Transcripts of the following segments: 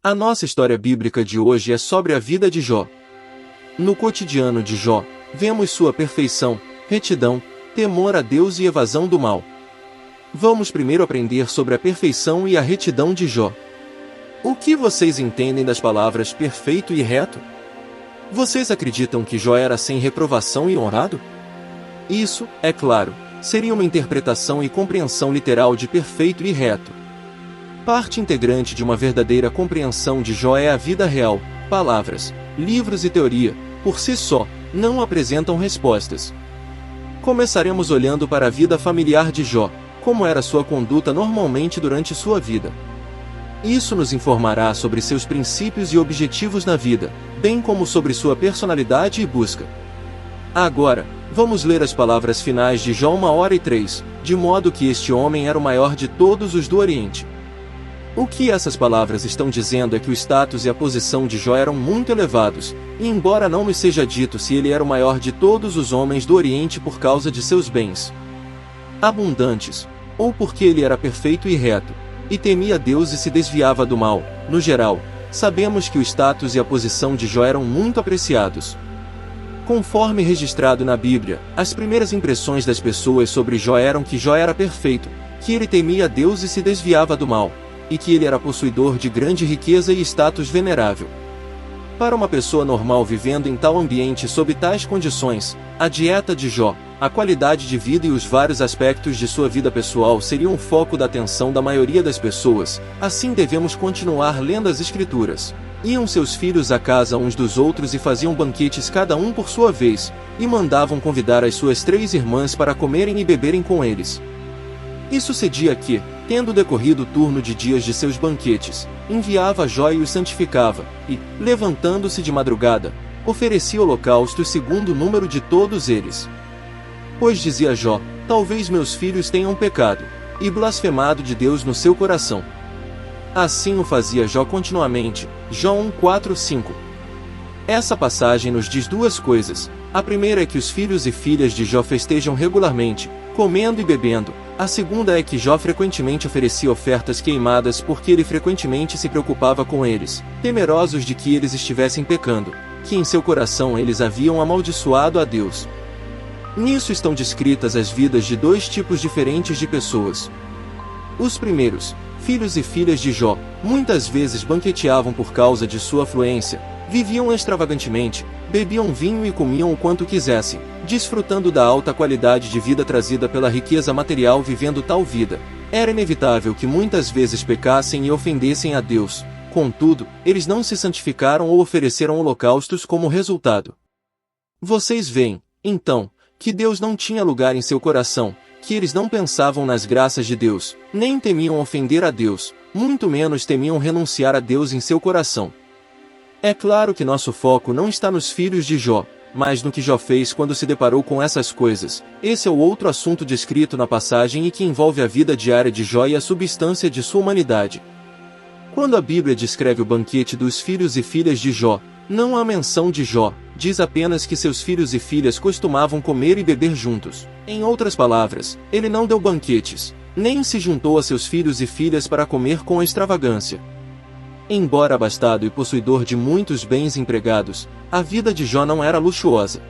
A nossa história bíblica de hoje é sobre a vida de Jó. No cotidiano de Jó, vemos sua perfeição, retidão, temor a Deus e evasão do mal. Vamos primeiro aprender sobre a perfeição e a retidão de Jó. O que vocês entendem das palavras perfeito e reto? Vocês acreditam que Jó era sem reprovação e honrado? Isso, é claro, seria uma interpretação e compreensão literal de perfeito e reto. Parte integrante de uma verdadeira compreensão de Jó é a vida real. Palavras, livros e teoria, por si só, não apresentam respostas. Começaremos olhando para a vida familiar de Jó, como era sua conduta normalmente durante sua vida. Isso nos informará sobre seus princípios e objetivos na vida, bem como sobre sua personalidade e busca. Agora, vamos ler as palavras finais de Jó 1:03, de modo que este homem era o maior de todos os do Oriente. O que essas palavras estão dizendo é que o status e a posição de Jó eram muito elevados, e embora não nos seja dito se ele era o maior de todos os homens do Oriente por causa de seus bens abundantes, ou porque ele era perfeito e reto, e temia Deus e se desviava do mal, no geral, sabemos que o status e a posição de Jó eram muito apreciados. Conforme registrado na Bíblia, as primeiras impressões das pessoas sobre Jó eram que Jó era perfeito, que ele temia Deus e se desviava do mal, e que ele era possuidor de grande riqueza e status venerável. Para uma pessoa normal vivendo em tal ambiente sob tais condições, a dieta de Jó, a qualidade de vida e os vários aspectos de sua vida pessoal seriam o foco da atenção da maioria das pessoas. Assim devemos continuar lendo as Escrituras. Iam seus filhos à casa uns dos outros e faziam banquetes cada um por sua vez, e mandavam convidar as suas 3 irmãs para comerem e beberem com eles. E sucedia que, tendo decorrido o turno de dias de seus banquetes, enviava Jó e os santificava, e, levantando-se de madrugada, oferecia holocaustos segundo o número de todos eles. Pois dizia Jó, talvez meus filhos tenham pecado, e blasfemado de Deus no seu coração. Assim o fazia Jó continuamente. Jó 1:4-5. Essa passagem nos diz duas coisas. A primeira é que os filhos e filhas de Jó festejam regularmente, comendo e bebendo. A segunda é que Jó frequentemente oferecia ofertas queimadas porque ele frequentemente se preocupava com eles, temerosos de que eles estivessem pecando, que em seu coração eles haviam amaldiçoado a Deus. Nisso estão descritas as vidas de 2 tipos diferentes de pessoas. Os primeiros, filhos e filhas de Jó, muitas vezes banqueteavam por causa de sua afluência, viviam extravagantemente, bebiam vinho e comiam o quanto quisessem, desfrutando da alta qualidade de vida trazida pela riqueza material. Vivendo tal vida, era inevitável que muitas vezes pecassem e ofendessem a Deus. Contudo, eles não se santificaram ou ofereceram holocaustos como resultado. Vocês veem, então, que Deus não tinha lugar em seu coração, que eles não pensavam nas graças de Deus, nem temiam ofender a Deus, muito menos temiam renunciar a Deus em seu coração. É claro que nosso foco não está nos filhos de Jó, mas no que Jó fez quando se deparou com essas coisas. Esse é o outro assunto descrito na passagem e que envolve a vida diária de Jó e a substância de sua humanidade. Quando a Bíblia descreve o banquete dos filhos e filhas de Jó, não há menção de Jó, diz apenas que seus filhos e filhas costumavam comer e beber juntos. Em outras palavras, ele não deu banquetes, nem se juntou a seus filhos e filhas para comer com extravagância. Embora abastado e possuidor de muitos bens empregados, a vida de Jó não era luxuosa.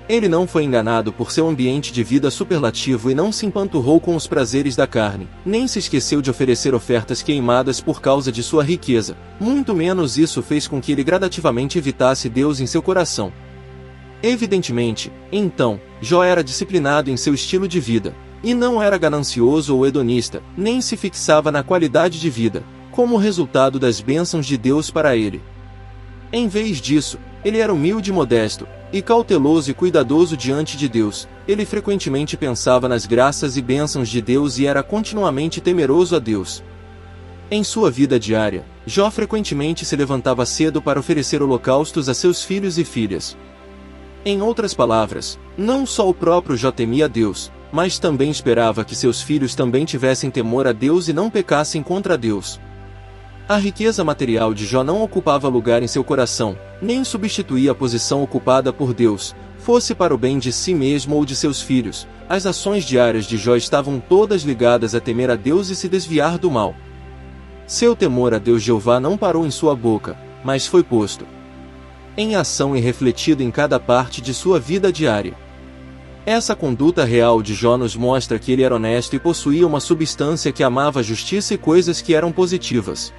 Ele não foi enganado por seu ambiente de vida superlativo e não se empanturrou com os prazeres da carne, nem se esqueceu de oferecer ofertas queimadas por causa de sua riqueza, muito menos isso fez com que ele gradativamente evitasse Deus em seu coração. Evidentemente, então, Jó era disciplinado em seu estilo de vida, e não era ganancioso ou hedonista, nem se fixava na qualidade de vida, como resultado das bênçãos de Deus para ele. Em vez disso, ele era humilde e modesto, e cauteloso e cuidadoso diante de Deus. Ele frequentemente pensava nas graças e bênçãos de Deus e era continuamente temeroso a Deus. Em sua vida diária, Jó frequentemente se levantava cedo para oferecer holocaustos a seus filhos e filhas. Em outras palavras, não só o próprio Jó temia a Deus, mas também esperava que seus filhos também tivessem temor a Deus e não pecassem contra Deus. A riqueza material de Jó não ocupava lugar em seu coração, nem substituía a posição ocupada por Deus, fosse para o bem de si mesmo ou de seus filhos. As ações diárias de Jó estavam todas ligadas a temer a Deus e se desviar do mal. Seu temor a Deus Jeová não parou em sua boca, mas foi posto em ação e refletido em cada parte de sua vida diária. Essa conduta real de Jó nos mostra que ele era honesto e possuía uma substância que amava a justiça e coisas que eram positivas.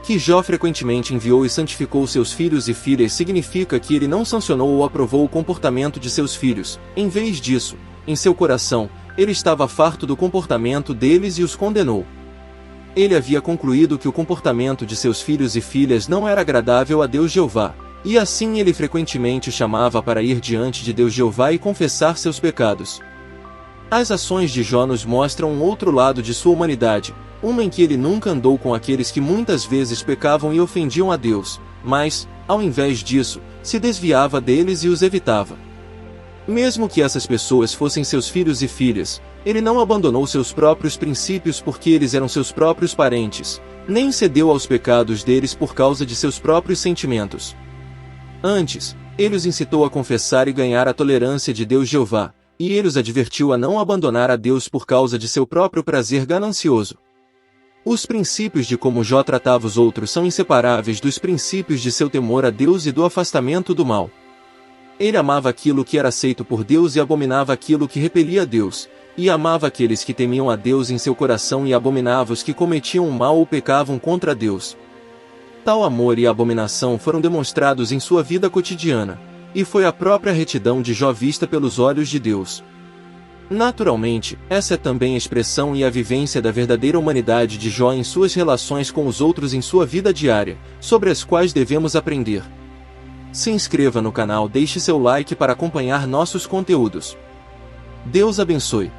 Que Jó frequentemente enviou e santificou seus filhos e filhas significa que ele não sancionou ou aprovou o comportamento de seus filhos. Em vez disso, em seu coração, ele estava farto do comportamento deles e os condenou. Ele havia concluído que o comportamento de seus filhos e filhas não era agradável a Deus Jeová, e assim ele frequentemente o chamava para ir diante de Deus Jeová e confessar seus pecados. As ações de Jó nos mostram um outro lado de sua humanidade, uma em que ele nunca andou com aqueles que muitas vezes pecavam e ofendiam a Deus, mas, ao invés disso, se desviava deles e os evitava. Mesmo que essas pessoas fossem seus filhos e filhas, ele não abandonou seus próprios princípios porque eles eram seus próprios parentes, nem cedeu aos pecados deles por causa de seus próprios sentimentos. Antes, ele os incitou a confessar e ganhar a tolerância de Deus Jeová, e ele os advertiu a não abandonar a Deus por causa de seu próprio prazer ganancioso. Os princípios de como Jó tratava os outros são inseparáveis dos princípios de seu temor a Deus e do afastamento do mal. Ele amava aquilo que era aceito por Deus e abominava aquilo que repelia a Deus, e amava aqueles que temiam a Deus em seu coração e abominava os que cometiam o mal ou pecavam contra Deus. Tal amor e abominação foram demonstrados em sua vida cotidiana, e foi a própria retidão de Jó vista pelos olhos de Deus. Naturalmente, essa é também a expressão e a vivência da verdadeira humanidade de Jó em suas relações com os outros em sua vida diária, sobre as quais devemos aprender. Se inscreva no canal, deixe seu like para acompanhar nossos conteúdos. Deus abençoe.